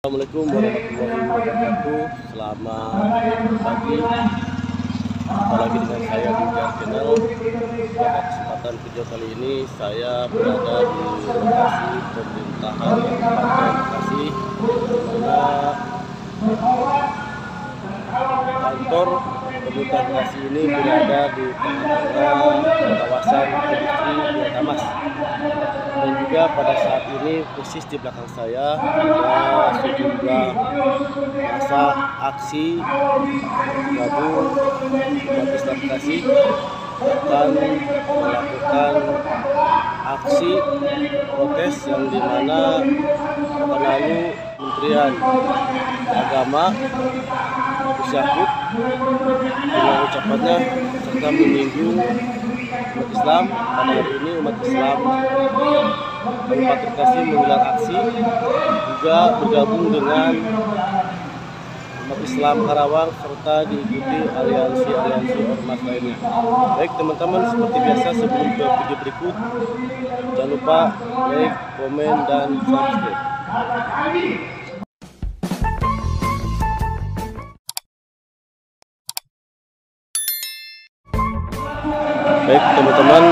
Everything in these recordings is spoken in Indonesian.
Assalamualaikum warahmatullahi wabarakatuh. Selamat pagi. Jumpa lagi dengan saya di channel. Pada kesempatan video kali ini saya berada di lokasi pemerintahan Kabupaten Bekasi, di mana kantor pemerintahan Bekasi ini berada di tengah-tengah kawasan industri Biotamas. Dan juga pada saat ini persis di belakang saya ada sejumlah masa aksi gabung umat Islam Bekasi akan melakukan aksi protes yang dimana lalu Kementerian Agama Pusat dengan ucapannya serta menyinggung umat Islam. Pada hari ini umat Islam Kabupaten Bekasi menggelar aksi juga bergabung dengan umat Islam Karawang serta diikuti aliansi ormas lainnya. Baik teman-teman, seperti biasa sebelum ke video berikut, jangan lupa like, komen, dan subscribe. Baik teman-teman,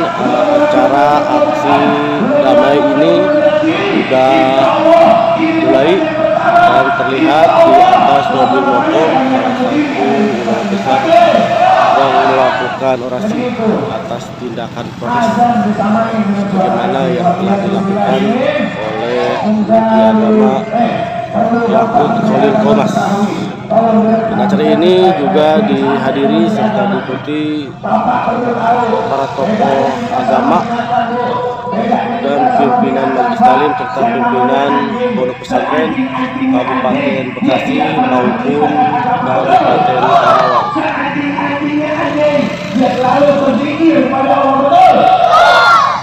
acara aksi damai ini sudah mulai dan terlihat di atas mobil motor salah satu ulama besar yang melakukan orasi atas tindakan protes sebagaimana yang telah dilakukan oleh Menteri Agama Yakut Khalil Qomas. Dan acara ini juga dihadiri serta diikuti para tokoh agama dan pimpinan Majelis Taklim serta pimpinan Pondok Pesantren Kabupaten Bekasi maupun Kabupaten Karawang.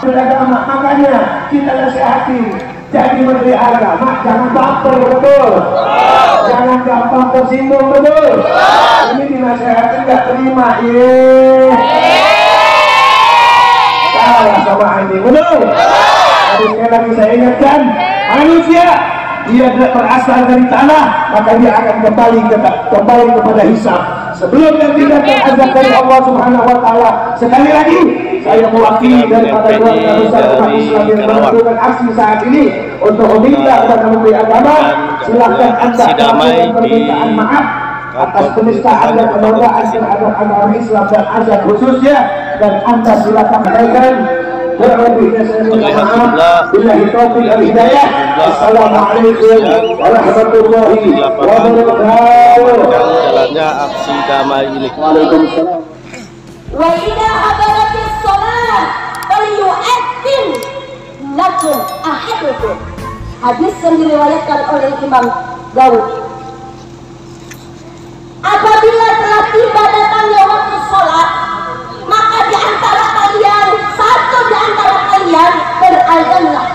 Beragama, makanya kita nasihati jadi menteri agama jangan baper, betul. Jangan gampang tersinggung, betul. Ini dinasihati nggak terima, salah sama ini, betul. Tapi sekali lagi saya ingatkan, manusia dia berasal dari tanah, maka dia akan kembali kepada hisab. Sebelum yang tindakan azab dari Allah Subhanahu wa Ta'ala. Sekali lagi saya mewakili daripada keluarga besar umat Islam yang melakukan aksi saat ini untuk meminta kepada Menteri Agama, silakan Anda melakukan permintaan maaf atas penistaan dan penodaan terhadap agama Islam dan azab khususnya, dan Anda silakan menaikan. Assalamualaikum warahmatullahi wabarakatuh. Jalannya aksi damai ini. Waalaikumsalam. Wa idza hadaratis shalah falyu'addin lakum ahadukum. Hadis yang diriwayatkan oleh Imam Daud. Apabila telah tiba datangnya waktu sholat, maka di antara kalian, satu di antara kalian berazanlah,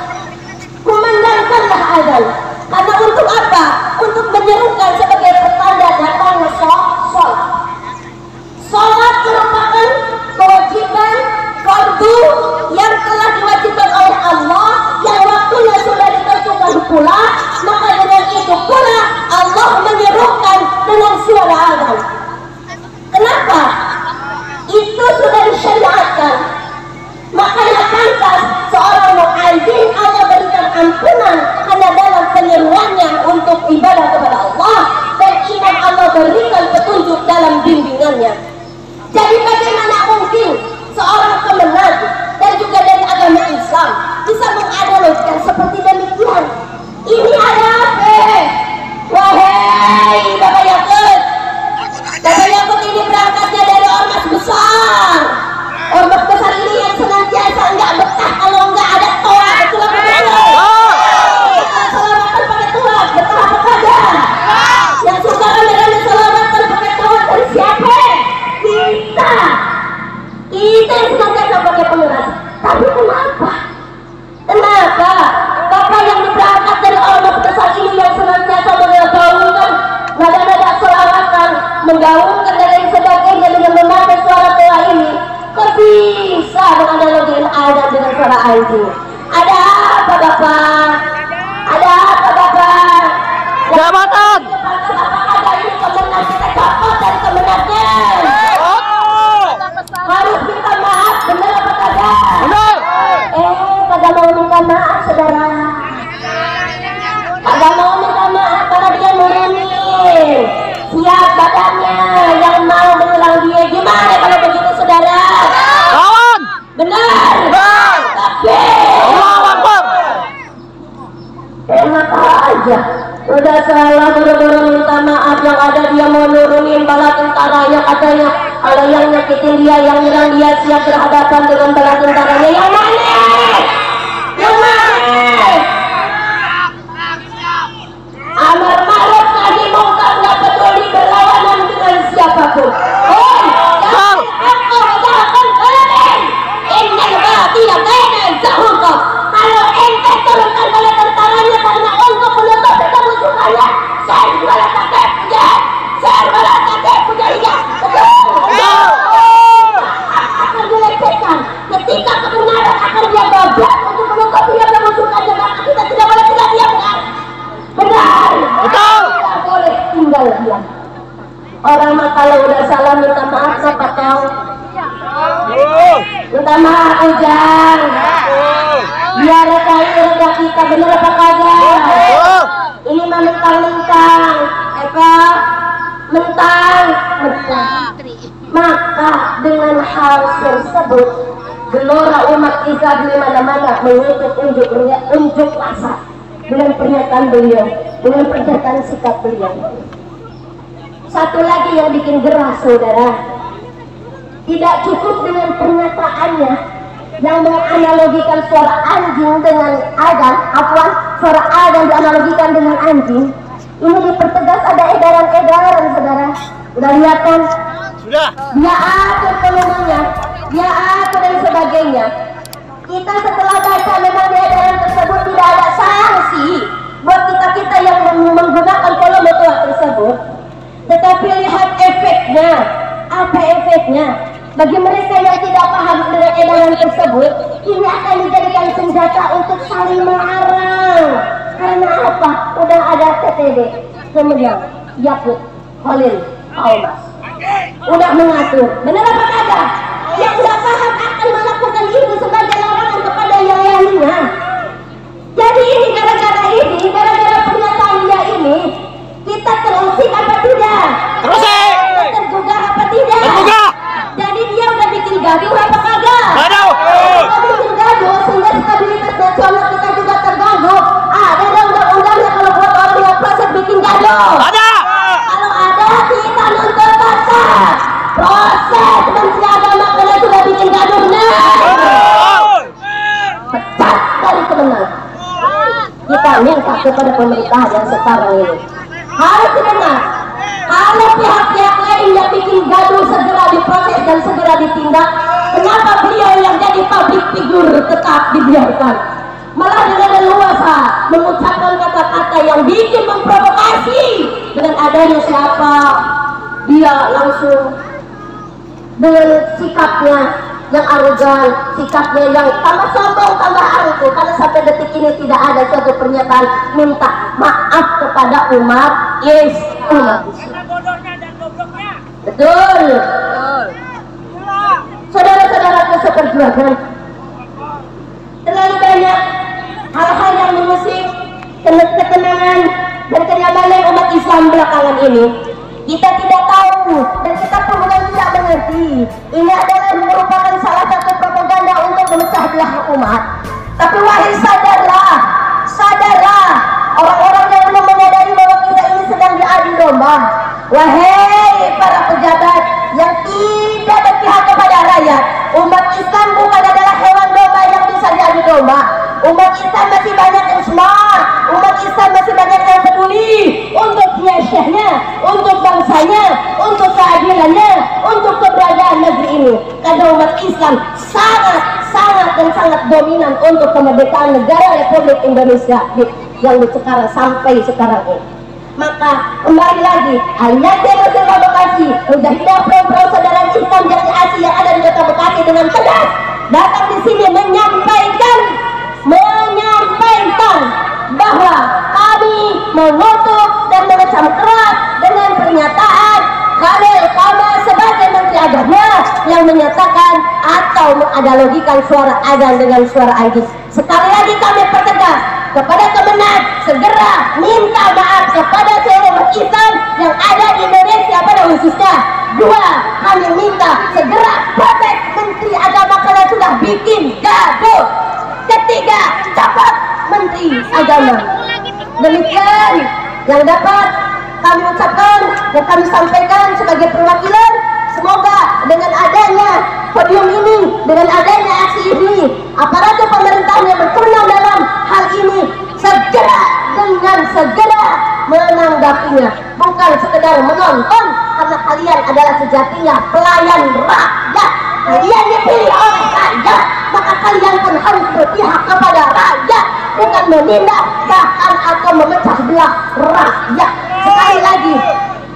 kumandangkanlah azan. Karena untuk apa? Untuk menyerukan sebagai pertanda datangnya sholat. Sholat merupakan kewajiban fardu yang telah diwajibkan oleh Allah, yang waktunya sudah ditentukan pula. Maka dengan itu pula Allah menyerukan dengan suara azan. Kenapa? Itu sudah disyariatkan. Makanya pantas seorang muadzin Allah berikan ampunan karena dalam penyeruannya untuk ibadah kepada Allah, dan imam Allah berikan petunjuk dalam bimbingannya. Jadi bagaimana mungkin seorang pemenang dan juga dari agama Islam bisa menganalogikan seperti demikian? Ini ada apa? Wahai Bapak Yakut, Bapak Yakut ini berangkatnya dari ormas besar. Ormas besar ini yang senantiasa enggak betah kalau enggak ada toa, betul apa betul? Kita selamatan pakai toa, betah apa kagak? Yang suka rame-rame selamatan pakai toa dari siapa? Kita yang senantiasa pakai pengeras. Tapi kenapa? Bapak yang berangkat dari ormas besar ini yang senantiasa menggaungkan nada-nada selawatan, menggaungkan dan lain sebagainya dengan memakai suara toa ini, kok bisa menganalogikan azan dengan suara anjing? Ada apa Bapak? Ada apa Bapak? Jabatan. Apakah ini kemenangan kita dapat dari kemenangan? Harus minta maaf, benar apa kagak? Benar. Kagak mau minta maaf, saudara. Kagak mau minta maaf karena dia nurunin siap badannya yang mau menyerang dia. Gimana kalau begitu, saudara? Lawan. Benar. Benar. Tapi Allahu Akbar. enak aja. Udah salah buru-buru minta maaf, yang ada dia mau nurunin bala tentaranya katanya. Kalau yang nyakitin dia, yang nyerang dia siap berhadapan dengan bala tentaranya. Yang mana? Yang mana? Amar ma'ruf nahi mungkar, nggak peduli berlawanan dengan siapapun. Oh, jangan akan kalian. Innal batila kana zahuqa. Kalau ente turunkan bala tentaranya karena untuk menutupi kemusuhannya, saya kakek puja, saya kakek puja iya. Akan dilecehkan. Ketika kebenaran akan dia babak untuk menutupi kemusuhannya, maka kita tidak boleh tinggal diam, benar? Benar. Betul. Tidak boleh tinggal diam. Orang mah kalau udah salah minta maaf siapa tahu. Minta maaf Ujang. Biar reda kita, bener apa kagak? Ini mah mentang-mentang, mentang. Maka dengan hal tersebut, gelora umat Islam di mana-mana mengikut unjuk rasa dengan pernyataan beliau, dengan pernyataan sikap beliau. Satu lagi yang bikin gerah, saudara, tidak cukup dengan pernyataannya yang menganalogikan suara anjing dengan azan, suara azan dianalogikan dengan anjing. Ini dipertegas, ada edaran-edaran, saudara. Udah lihat kan? Sudah. Dia atur pemenangnya, dia atur dan sebagainya. Kita setelah baca memang di edaran tersebut tidak ada sanksi buat kita yang menggunakan volume tersebut. Tetapi lihat efeknya. Apa efeknya? Bagi mereka yang tidak paham dengan edaran tersebut, ini akan dijadikan senjata untuk saling melarang. Karena apa? Udah ada TTD, kemudian Yakut, Khalil, Aumas, udah mengatur. Benar apa kagak? Yang tidak paham akan melakukan itu sebagai larangan kepada yang lainnya. Jadi ini gara-gara pernyataan dia ini, kita terusik apa tidak? Terusik. Tergugah apa tidak? Tergugah. Jadi dia udah bikin gaduh apa kagak? Gaduh. Udah bikin gaduh sehingga stabilitas nasional kita juga terganggu. Ada undang-undangnya kalau buat orang yang proses bikin gaduh. Ada. Kalau ada kita nuntut paksa. Proses Menteri Agama karena sudah bikin gaduh. Pecat dari kemenangan. Kita minta kepada pemerintah yang sekarang ini harus didengar. Kalau pihak-pihak lain yang bikin gaduh segera diproses dan segera ditindak, kenapa beliau yang jadi public figure tetap dibiarkan? Malah dengan leluasa mengucapkan kata-kata yang bikin memprovokasi. Dengan adanya siapa, dia langsung dengan sikapnya yang arogan, sikapnya yang tambah sombong, tambah angkuh. Karena sampai detik ini tidak ada suatu pernyataan minta maaf kepada umat Islam. Betul. Saudara-saudaraku seperjuangan, terlalu banyak hal-hal yang mengusik ketenangan dan kenyamanan umat Islam belakangan ini. Kita tidak tahu dan kita pun tidak mengerti. Ini adalah merupakan salah satu propaganda untuk memecah belah umat. Tapi wahai sadarlah orang-orang yang belum menyadari bahwa kita ini sedang diadu domba. Wahai para pejabat yang tidak berpihak kepada rakyat, umat Islam bukan adalah hewan domba yang bisa diadu domba. Umat Islam masih banyak yang smart, umat Islam masih banyak yang peduli untuk syahnya, untuk bangsanya, untuk keadilannya, untuk keberadaan negeri ini. Karena umat Islam sangat dominan untuk kemerdekaan negara Republik Indonesia yang sekarang sampai sekarang ini. Maka kembali lagi, Aliansi Muslim Bekasi sudah tidak pro saudara Islam dari Asia yang ada di Kota Bekasi dengan tegas datang di sini menyampaikan bahwa kami mengutuk dan menganalogikan suara azan dengan suara anjing. Sekali lagi kami pertegas kepada Kemenag, segera minta maaf kepada seluruh umat Islam yang ada di Indonesia pada khususnya. Dua, kami minta segera protes Menteri Agama karena sudah bikin gaduh. Ketiga, cepat Menteri Agama. Demikian yang dapat kami ucapkan dan kami sampaikan sebagai perwakilan. Semoga dengan adanya podium ini, dengan adanya aksi ini, aparatur pemerintahan yang berwenang dalam hal ini segera menanggapinya, bukan sekedar menonton, karena kalian adalah sejatinya pelayan rakyat. Kalian dipilih oleh rakyat, maka kalian pun harus berpihak kepada rakyat, bukan menindak bahkan atau memecah belah rakyat. Sekali lagi,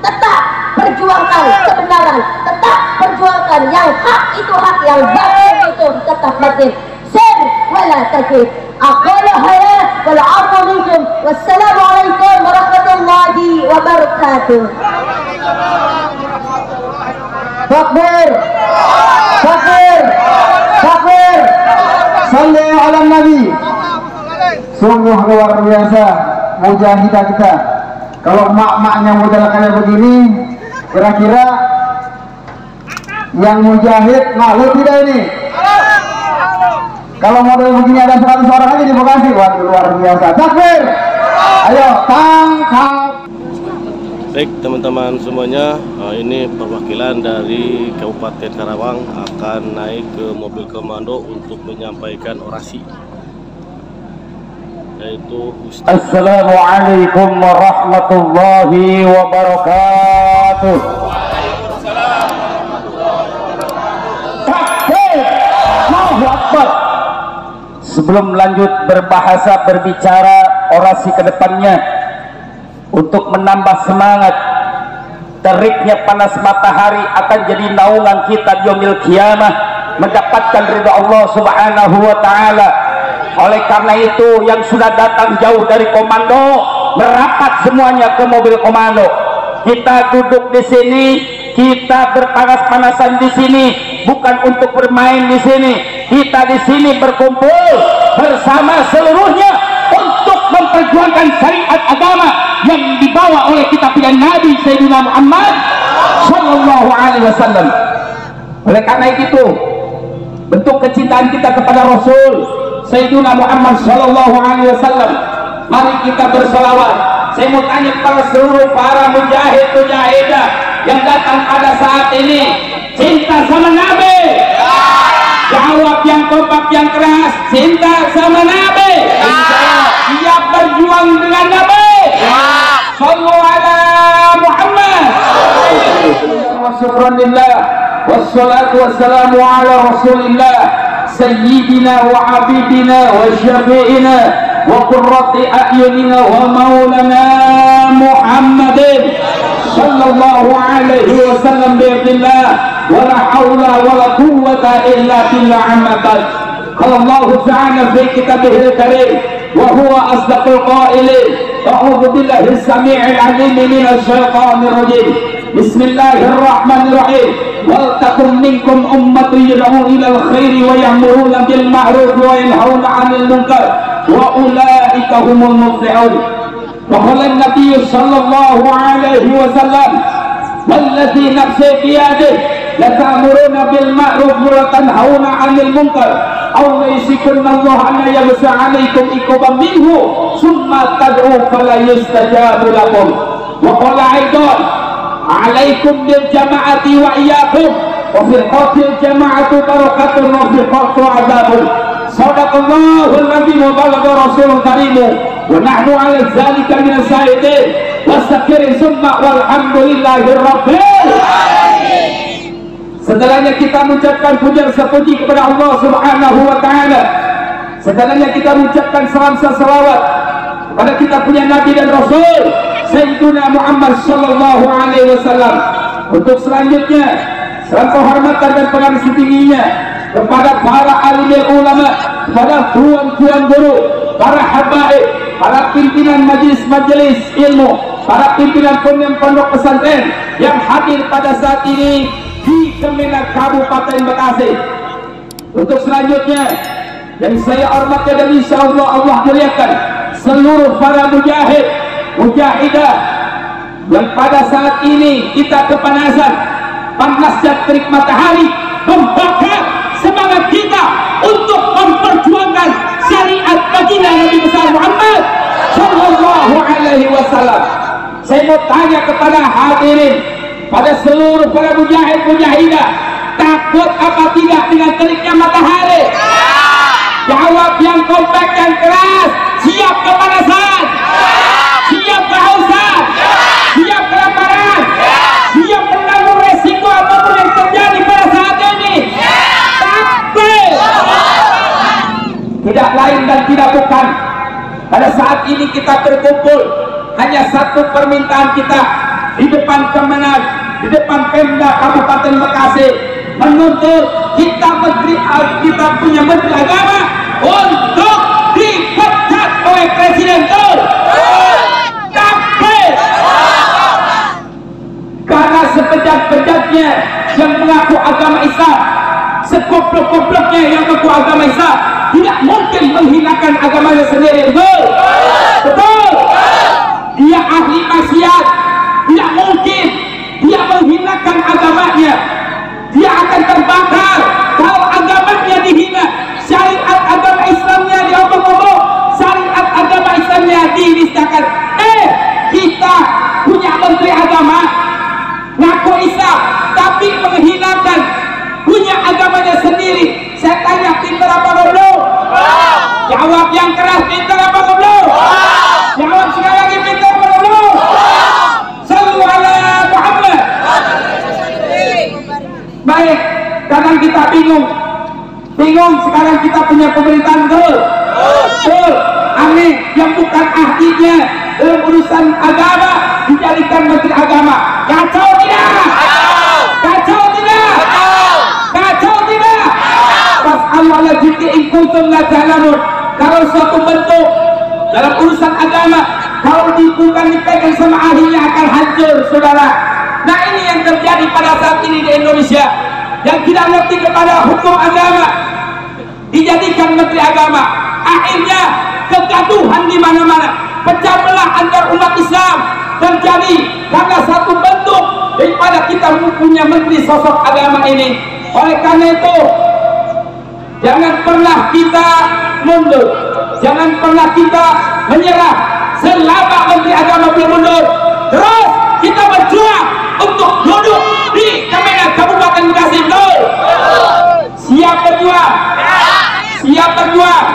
tetap perjuangkan kebenaran, tetap perjuangkan yang hak itu hak, yang batil itu tetap batil. Sir wala takif. Aqala haya wal 'afwu minkum. Wassalamualaikum warahmatullahi wabarakatuh. Takbir, takbir, takbir. Salli ala Nabi. Sungguh luar biasa mujahidah kita. Kalau mak-maknya modal kayak begini, kira-kira yang mujahid malu tidak ini? Kalau model begini ada 100 orang aja di Bekasi, waduh luar biasa. Takbir! Ayo tangkap. Baik teman-teman semuanya, ini perwakilan dari Kabupaten Karawang akan naik ke mobil komando untuk menyampaikan orasi, yaitu Ustaz. Assalamualaikum warahmatullahi wabarakatuh. Takbir, Allahu Akbar. Sebelum lanjut berbicara orasi ke depannya, untuk menambah semangat, teriknya panas matahari akan jadi naungan kita di yaumil qiyamah, mendapatkan ridha Allah Subhanahu wa taala. Oleh karena itu, yang sudah datang jauh dari komando, merapat semuanya ke mobil komando. Kita duduk di sini, kita berpanas-panasan di sini, bukan untuk bermain di sini. Kita di sini berkumpul bersama seluruhnya untuk memperjuangkan syariat agama yang dibawa oleh kitab pilihan Nabi Sayyidina Muhammad Sallallahu Alaihi Wasallam. Oleh karena itu, bentuk kecintaan kita kepada Rasul Sayyidina Muhammad Sallallahu Alaihi Wasallam, mari kita berselawat. Saya mau tanya kepada seluruh para mujahid-mujahidah yang datang pada saat ini, cinta sama Nabi? Jawab yang kompak, yang keras. Cinta sama Nabi? Siap berjuang dengan Nabi? Sallu ala Muhammad. Subhanallah, wassalatu wassalamu ala Rasulillah Sayyidina wa habibina wa syafi'ina wa qurrati a'yunina wa maulana Muhammadin sallallahu alaihi wasallam bi'idillah wa la hawla wa la quwwata illa billah ammabat. Qala Allah ta'ala fi kitabihil karim wa huwa asdaqul qailin. A'udzu billahi as-sami'il 'alim minasy syaithanir rajim. Bismillahirrahmanirrahim. Wal takum minkum ummatun yad'u ilal khairi wa ya'muruna bil ma'ruf wa yanhauna 'anil munkar wa ulaika humul muflihun. Wa qala an-nabiy sallallahu alaihi wasallam, "Wallazi nafsi bi yadihi la ta'muruna bil ma'ruf wa tanhauna 'anil munkar aw la yasikunna Allah an yabsa 'alaikum iqaban minhu summa tad'u fala yustajabu lakum." Wa qala aidan, "Alaikum bil jama'ati wa iyyakum wa fil qatil jama'atu barakatun wa fil qatu 'adzabun." Sadaqallahul azim wa balagha rasulul karim wa nahnu 'ala dzalika minas syahidin wastaghfir summa walhamdulillahi rabbil alamin. Setelahnya kita mengucapkan puja sepuji kepada Allah Subhanahu wa taala. Setelahnya kita mengucapkan salam salawat kepada kita punya Nabi dan Rasul Sayyidina Muhammad sallallahu alaihi wasallam. Untuk selanjutnya, salam penghormatan dan penghargaan setingginya kepada para alim ulama, kepada tuan-tuan guru, para habaib, para pimpinan majelis-majelis ilmu, para pimpinan pondok pesantren yang hadir pada saat ini di Kemenag Kabupaten Bekasi. Untuk selanjutnya yang saya hormati dan insya Allah muliakan seluruh para mujahid, mujahidah yang pada saat ini kita kepanasan, panasnya terik matahari membakar semangat kita untuk memperjuangkan syariat baginda Nabi besar Muhammad Sallallahu Alaihi Wasallam. Saya mau tanya kepada hadirin, pada seluruh para mujahid mujahidah, takut apa tidak dengan teriknya matahari? Jawab yang kompak dan keras. Siap kepanasan? Siap kehausan? Siap kelaparan? Siap menanggung resiko apapun yang terjadi pada saat ini? Takbir! Tidak lain dan tidak bukan, pada saat ini kita berkumpul hanya satu permintaan kita di depan Kemenag, di depan Pemda Kabupaten Bekasi, menuntut kita punya Menteri Agama untuk dipecat oleh Presiden Tur. Takbir! Karena sebejat-bejatnya yang mengaku agama Islam, segoblok-gobloknya yang mengaku agama Islam, tidak mungkin menghinakan agamanya sendiri. Betul? Betul? Dia ahli maksiat, tidak mungkin dia menghinakan agamanya. Dia akan terbakar kalau agamanya dihina. Syariat agama Islamnya diomong-omong, syariat agama Islamnya dinistakan. Kita punya Menteri Agama ngaku Islam tapi menghinakan punya agamanya sendiri. Saya tanya, pintar apa goblok? Jawab yang keras, pintar apa goblok? Jawab sekali lagi, pintar apa goblok? Sallu ala Muhammad. Baik, kadang kita bingung sekarang kita punya pemerintahan. Betul, aneh yang bukan ahlinya dalam urusan agama dijadikan Menteri Agama. Kacau tidak? Kacau tidak? Kacau tidak? Fas'alul jiti in kuntum la ta'lamun. Kalau suatu bentuk dalam urusan agama kalau bukan dipegang sama ahlinya akan hancur, saudara. Nah, ini yang terjadi pada saat ini di Indonesia, yang tidak ngerti kepada hukum agama dijadikan Menteri Agama. Akhirnya kegaduhan di mana-mana, pecah belah antar umat Islam terjadi karena satu bentuk daripada kita mempunyai menteri sosok agama ini. Oleh karena itu, jangan pernah kita mundur, jangan pernah kita menyerah selama Menteri Agama belum mundur. Terus kita berjuang untuk duduk di Kemenag Kabupaten Bekasi. Betul? Siap berjuang? Siap berjuang?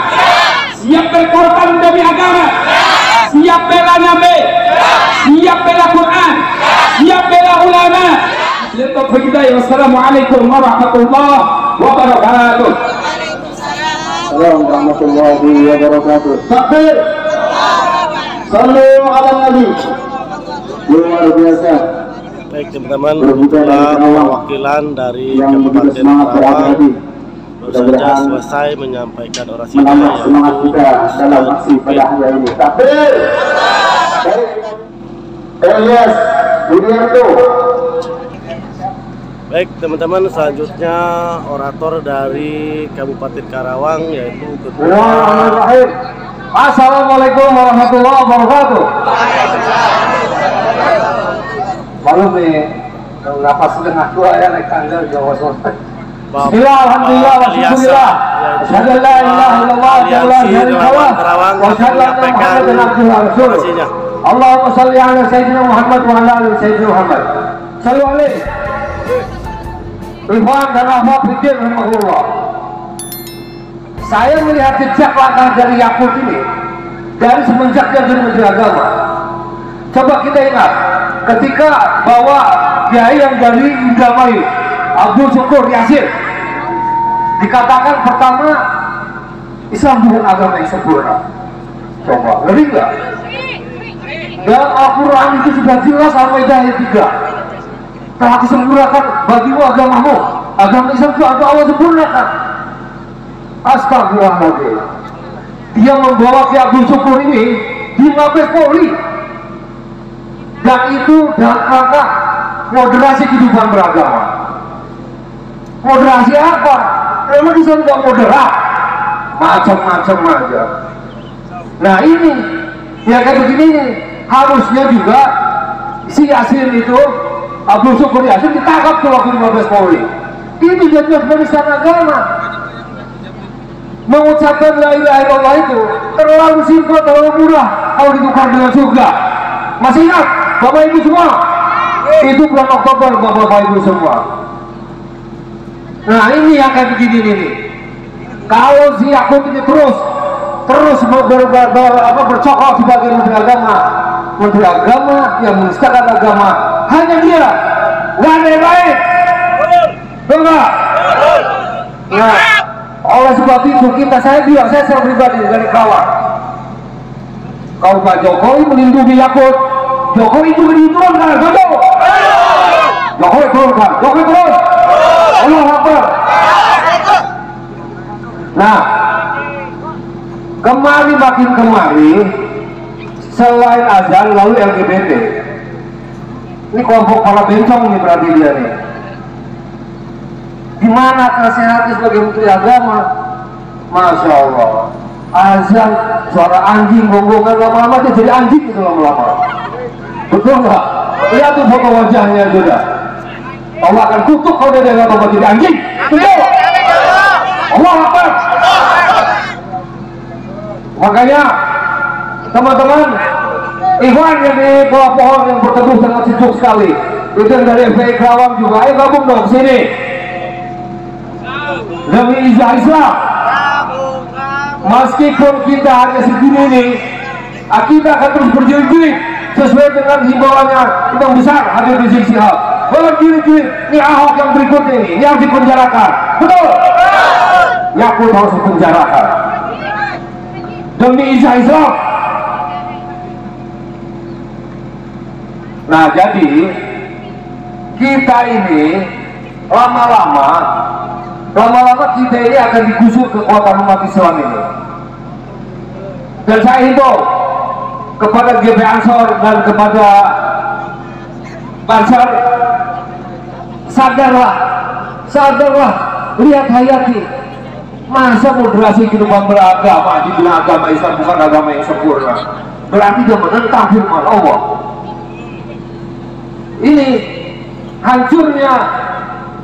Siap berkorban demi agama? Siap bela Nabi? Siap bela Quran? Siap bela ulama? Wassalamualaikum warahmatullahi wabarakatuh. Assalamualaikum warahmatullahi wabarakatuh. Takbir. Sallu ala Nabi. Luar biasa. Baik teman-teman, itulah perwakilan dari Kabupaten Karawang baru saja selesai menyampaikan orasinya, semangat kita dalam aksi pada hari ini. Takbir. Elias Budiarto. Baik teman-teman, selanjutnya orator dari Kabupaten Karawang yaitu Ketua. Assalamualaikum warahmatullahi wabarakatuh. Malu nih, nafas setengah tua ya naik tangga Jawa Selatan. Bismillah, alhamdulillah, wasyukurillah. Asyhadu an la ilaha illallah wa la syarika lah wa asyhadu anna Muhammadan abduhu wa rasuluh. Allahumma shalli ala sayyidina Muhammad wa ala ali sayyidina Muhammad. Shallu alaihi. Rifan dan Ahmad Fikir rahimahullah. Saya melihat jejak langkah dari Yakut ini dari semenjak dia jadi Menteri Agama. Coba kita ingat ketika bawa kiai yang dari Indramayu, Abdul Syukur Yasir, dikatakan pertama Islam bukan agama yang sempurna. Coba, ngeri nggak? Dalam Al-Quran itu sudah jelas Al-Maidah ayat 3 telah disempurnakan bagimu agamamu. Agama Islam itu Allah sempurnakan. Astagfirullahaladzim. Dia membawa Ki Abdul Syukur ini di Mabes Polri, dan itu dalam rangka moderasi kehidupan beragama. Moderasi apa? memang di sana nggak moderat, macam-macam aja. Nah ini, ya kayak begini nih, harusnya juga si Yasin itu, Abdul Syukur Yasin ditangkap tuh waktu 15 Polri. Ini jelas penistaan agama. Mengucapkan la ilaha illallah itu terlalu simpel, terlalu mudah kalau ditukar dengan surga. Masih ingat Bapak Ibu semua? Itu bulan Oktober Bapak Ibu semua. Nah ini yang kayak begini nih. Kalau si Yakub ini terus bercokol sebagai menteri agama yang menistakan agama, hanya dia, nggak ada yang lain. Enggak. Nah, oleh sebab itu saya secara pribadi dari kawan, kalau Pak Jokowi melindungi Yakut, Jokowi itu diturunkan, betul? Jokowi turunkan, Jokowi turun. Allahu Akbar. Nah, makin kemari, selain azan lalu LGBT. Ini kelompok para bencong nih berarti dia nih. Gimana nasihatnya sebagai menteri agama? Masya Allah, azan suara anjing gonggongan, lama-lama dia jadi anjing itu lama-lama. Betul nggak? Lihat tuh foto wajahnya sudah. Allah akan kutuk kalau dia nggak tobat jadi anjing. Betul? Allah Akbar. Makanya teman-teman Ikhwan yang di bawah pohon yang berteduh sangat sejuk sekali, itu yang dari FPI Kerawang juga, ayo gabung dong sini demi izah Islam. Meskipun kita hanya segini nih, kita akan terus berjilid-jilid sesuai dengan himbauannya Imam besar Habib Rizik Syihab. Berjilid-jilid, ini Ahok yang berikutnya ini harus dipenjarakan, betul? Yakut harus dipenjarakan demi izah Islam. Nah jadi kita ini lama-lama kita ini akan digusur kekuatan umat Islam ini. Dan saya himbau kepada GB Ansor dan kepada Banser, sadarlah, lihat hayati. Masa moderasi kehidupan beragama dibilang agama Islam bukan agama yang sempurna, berarti dia menentang firman Allah. Ini hancurnya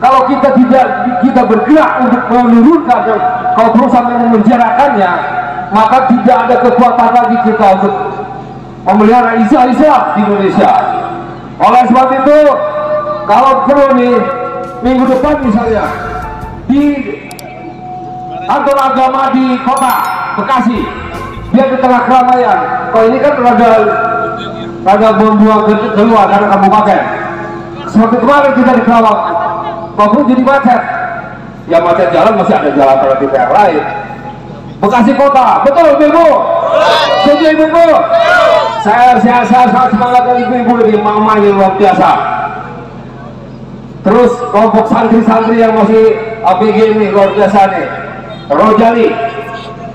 kalau kita bergerak untuk menurunkan, dan kalau terus sampai memenjarakannya, maka tidak ada kekuatan lagi kita untuk memelihara Islam di Indonesia. Oleh sebab itu, kalau perlu nih minggu depan misalnya di kantor agama di kota Bekasi, dia di tengah keramaian. Kalau ini kan rada membuang keluar dari kabupaten. Seperti kemarin kita di Kerawang, walaupun jadi macet, ya macet jalan masih ada jalan alternatif yang lain. Bekasi kota, betul ibu-ibu? Setuju ibu-ibu? Saya sangat semangat dari ibu-ibu ini, mama yang luar biasa. Terus kelompok santri-santri yang masih ABG ini luar biasa nih, Rojali.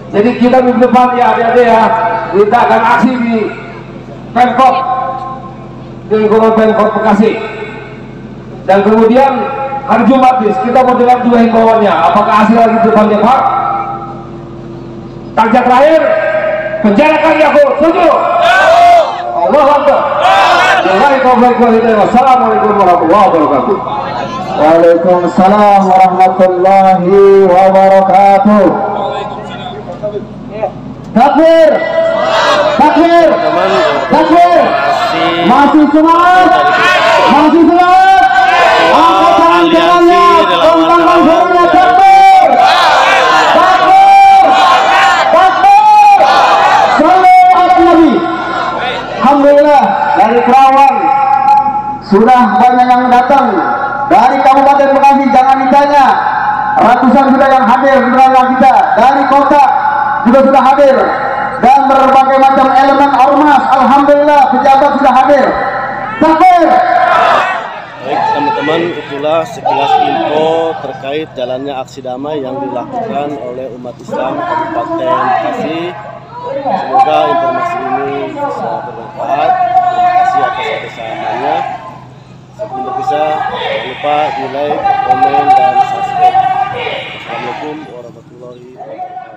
Jadi kita minggu depan ya adik-adik ya, kita akan aksi di Pemkot, di lingkungan Pemkot Bekasi. Dan kemudian hari Jumat kita mau dengar juga himbauannya, apakah hasil lagi depannya Pak? Target terakhir penjarakan Yakut, setuju? Allah Akbar. Assalamualaikum warahmatullahi wabarakatuh. Waalaikumsalam warahmatullahi wabarakatuh. Takbir, takbir, takbir. Masih semangat, masih semangat. Angkat tangan kanannya, kembangkan suaranya, takbir, takbir, takbir. Sallallahu alaihi Nabi. Alhamdulillah dari Kerawang sudah banyak yang datang. Dari Kabupaten Bekasi jangan ditanya, ratusan sudah yang hadir bersama kita. Dari kota juga sudah hadir, dan berbagai macam elemen ormas, alhamdulillah pejabat sudah hadir. Takbir. Baik teman-teman, itulah sekilas info terkait jalannya aksi damai yang dilakukan oleh umat Islam Kabupaten Bekasi. Semoga informasi ini bisa bermanfaat. Terima kasih atas kebersamannya. Sebelum berpisah, jangan lupa di like, komen, dan subscribe. Assalamualaikum. Assalamualaikum warahmatullahi wabarakatuh.